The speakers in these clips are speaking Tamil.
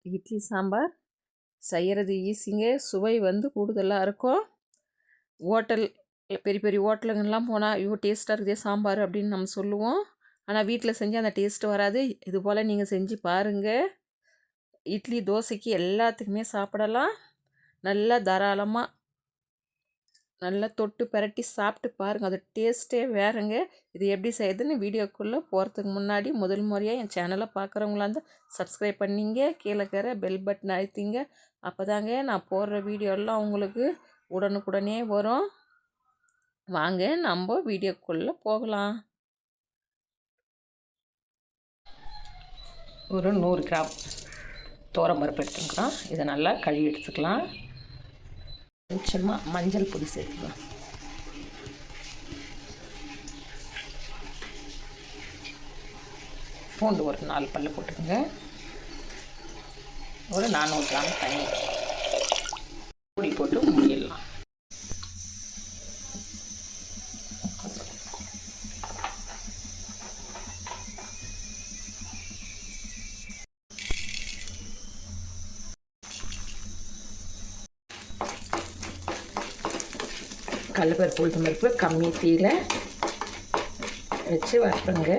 இட்லி சாம்பார் செய்கிறது ஈஸிங்க. சுவை வந்து கூடுதலாக இருக்கும். ஹோட்டல் பெரிய பெரிய ஹோட்டலுங்கெல்லாம் போனால் ஐயோ டேஸ்ட்டாக இருக்குதே சாம்பார் அப்படின்னு நம்ம சொல்லுவோம். ஆனால் வீட்டில் செஞ்சு அந்த டேஸ்ட்டு வராது. இது போல் நீங்கள் செஞ்சு பாருங்கள். இட்லி தோசைக்கு எல்லாத்துக்குமே சாப்பிடலாம். நல்லா தாராளமாக நல்லா தொட்டு பரட்டி சாப்பிட்டு பாருங்கள். அது டேஸ்ட்டே வேறுங்க. இது எப்படி செய்யுதுன்னு வீடியோக்குள்ளே போகிறதுக்கு முன்னாடி முதல் முறையாக என் சேனலை பார்க்குறவங்களா இருந்தால் சப்ஸ்கிரைப் பண்ணிங்க. கீழே இருக்கிற பெல் பட்டன் அழுத்திங்க. அப்போ தாங்க நான் போடுற வீடியோலாம் உங்களுக்கு உடனுக்குடனே வரும். வாங்க நம்ம வீடியோக்குள்ளே போகலாம். ஒரு 100 கிராம் பருப்பு எடுத்துக்கலாம். இதை நல்லா கழுவி எடுத்துக்கலாம். கொஞ்சமாக மஞ்சள் பொடி சேர்த்துக்கலாம். பூண்டு ஒரு 4 பல்லு போட்டுக்கோங்க. ஒரு 400 கிராம் தண்ணி பொடி போட்டு மூடிடலாம். கடலைப்பருப்பு உளுத்தம் பருப்பு கம்மி தீயில வச்சு வறுத்துங்க.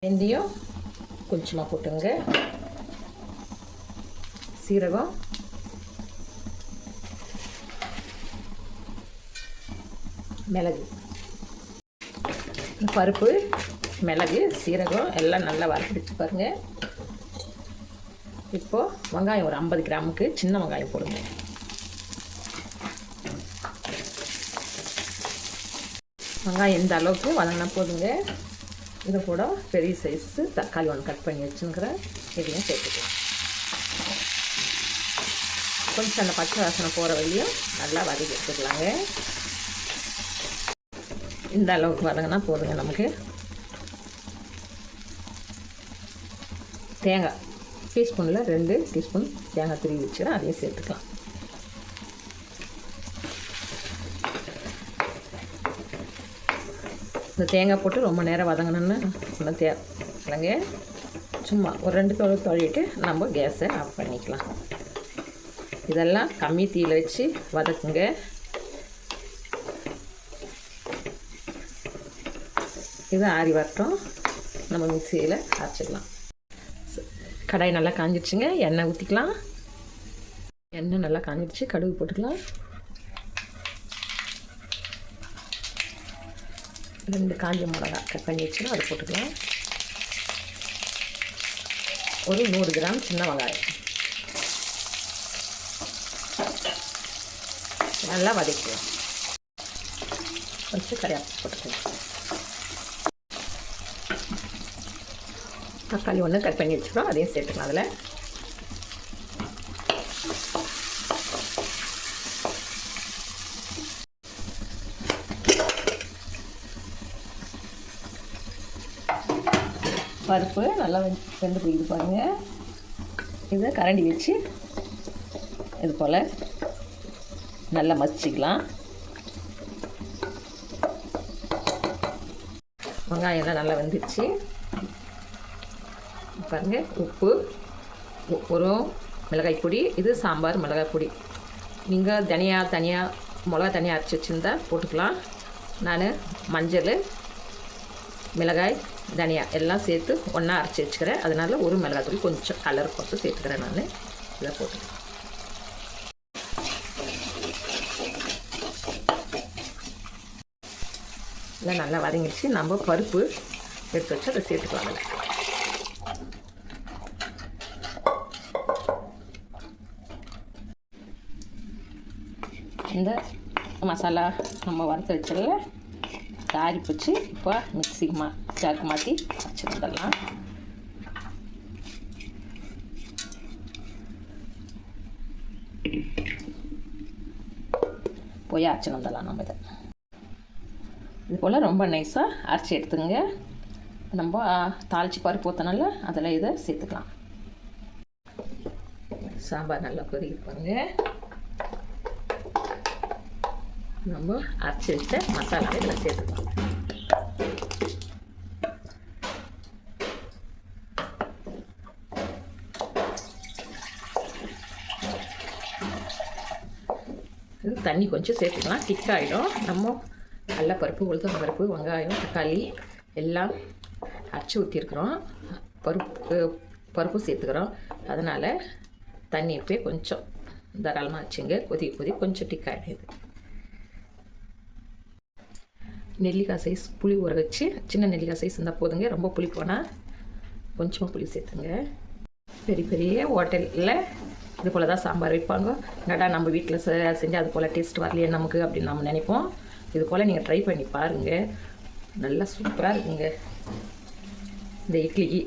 வெந்தயம் கொஞ்சமாக போட்டுங்க. சீரகம், மிளகு, பருப்பு, மிளகு, சீரகம் எல்லாம் நல்லா வறுத்துடுச்சு பாருங்கள். இப்போது வெங்காயம் ஒரு 50 கிராமுக்கு சின்ன வெங்காயம் போடுங்க. வெங்காயம் எந்த அளவுக்கு வதங்கினா போதுங்க. இது கூட பெரிய சைஸு தக்காளி ஒன்று கட் பண்ணி வச்சுக்கிறேன். இதையும் சேர்த்துக்கலாம். கொஞ்சம் அந்த பச்சை வாசனை போகிற வரையும் நல்லா வதக்கி எடுத்துக்கலாங்க. இந்த அளவுக்கு வதங்கினா போதுங்க. நமக்கு தேங்காய் டீஸ்பூனில் 2 டீஸ்பூன் தேங்காய் துருவி வச்சுக்கிறேன். அதையும் சேர்த்துக்கலாம். இந்த தேங்காய் போட்டு ரொம்ப நேரம் வதங்கணுன்னு ஒன்றும் இல்லைங்க. சும்மா ஒரு 2 தொழிட்டு நம்ம கேஸை ஆஃப் பண்ணிக்கலாம். இதெல்லாம் கம்மி தீயில் வச்சு வதக்குங்க. இது ஆறி வரட்டும். நம்ம மிக்சியில் அரைச்சிக்கலாம். கடாய் நல்லா காஞ்சிடுச்சுங்க. எண்ணெய் ஊற்றிக்கலாம். எண்ணெய் நல்லா காஞ்சிடுச்சு. கடுகு போட்டுக்கலாம். 2 காஞ்ச மிளகா கட் பண்ணி வச்சுன்னா அதை போட்டுக்கலாம். ஒரு 100 கிராம் சின்ன வெங்காயம் நல்லா வதக்கலாம். கொஞ்சம் கறிவேப்பிலை போட்டுக்கலாம். தக்காளி ஒன்று கட் பண்ணி வச்சுக்கிறோம். அதையும் சேர்த்துக்கலாம். அதில் பருப்பு நல்லா வெந்து போயிது பாருங்கள். இதை கரண்டி வச்சு இது போல் நல்லா மசிச்சிக்கலாம். வெங்காயம்லாம் நல்லா வெந்துடுச்சு பாருங்கள். உப்பு, ஒரு மிளகாய் பொடி, இது சாம்பார் மிளகாய் பொடி. நீங்கள் தனியாக மிளகா தனியாக அரைச்சி வச்சுருந்தா போட்டுக்கலாம். நான் மஞ்சள், மிளகாய், தனியா எல்லாம் சேர்த்து ஒன்றா அரைச்சி வச்சுக்கிறேன். அதனால் ஒரு மிளகாத்தூள் கொஞ்சம் கலர் போட்டு சேர்த்துக்கிறேன். நான் இதை போட்டுக்கிறேன். இல்லை நல்லா வதங்கிடுச்சு. நம்ம பருப்பு எடுத்து வச்சு அதை சேர்த்துக்கலாம். இந்த மசாலா நம்ம வறுத்து வச்சிடல தாரி வச்சு இப்போ மிக்ஸி ஜாருக்கு மாற்றி அரைச்சி வந்துடலாம். போய் அரைச்சி வந்துடலாம். நம்ம இது போல் ரொம்ப நைஸாக அரைச்சி எடுத்துங்க. நம்ம தாளித்து பருப்பு ஊற்றினால அதில் இதை சேர்த்துக்கலாம். சாம்பார் நல்லா கொதிக்க பாருங்க. நம்ம அரைச்சி வச்ச மசாலாவை இதில் சேர்த்துக்கலாம். தண்ணி கொஞ்சம் சேர்த்துக்கலாம், திக்காகிடும். நம்ம கடலைப்பருப்பு, உளுத்தம் பருப்பு, வெங்காயம், தக்காளி எல்லாம் அரைச்சி ஊற்றிருக்குறோம். பருப்பு சேர்த்துக்கிறோம். அதனால் தண்ணி இப்போயே கொஞ்சம் தாராளமாக வச்சுங்க. கொதி கொஞ்சம் திக்காகிடுது. நெல்லிக்காய் சைஸ் புளி ஊற வச்சு, சின்ன நெல்லிக்காய் சைஸ் இருந்தால் போதுங்க. ரொம்ப புளி போனால் கொஞ்சமாக புளி சேர்த்துங்க. பெரிய ஹோட்டலில் இது போல் தான் சாம்பார் வைப்பாங்க. என்னடா நம்ம வீட்டில் செஞ்சு அது போல் டேஸ்ட் வரலையே நமக்கு அப்படின்னு நம்ம நினைப்போம். இது போல் நீங்கள் ட்ரை பண்ணி பாருங்கள், நல்லா சூப்பராக இருக்குங்க. இந்த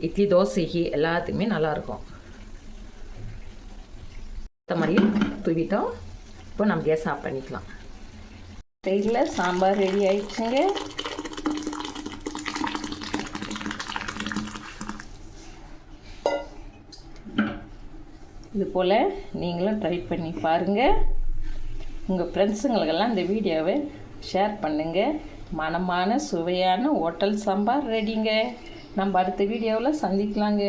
இட்லி தோசைக்கு எல்லாத்துக்குமே நல்லாயிருக்கும். இந்த மாதிரி தூவிட்டோம். இப்போ நம்ம கேஸ் ஆஃப் பண்ணிக்கலாம். சைடில் சாம்பார் ரெடி ஆயிடுச்சுங்க. இது போல் நீங்களும் ட்ரை பண்ணி பாருங்கள். உங்கள் ஃப்ரெண்ட்ஸுங்களுக்கெல்லாம் இந்த வீடியோவை ஷேர் பண்ணுங்கள். மனமான சுவையான ஹோட்டல் சாம்பார் ரெடிங்க. நம்ம அடுத்த வீடியோவில் சந்திக்கலாங்க.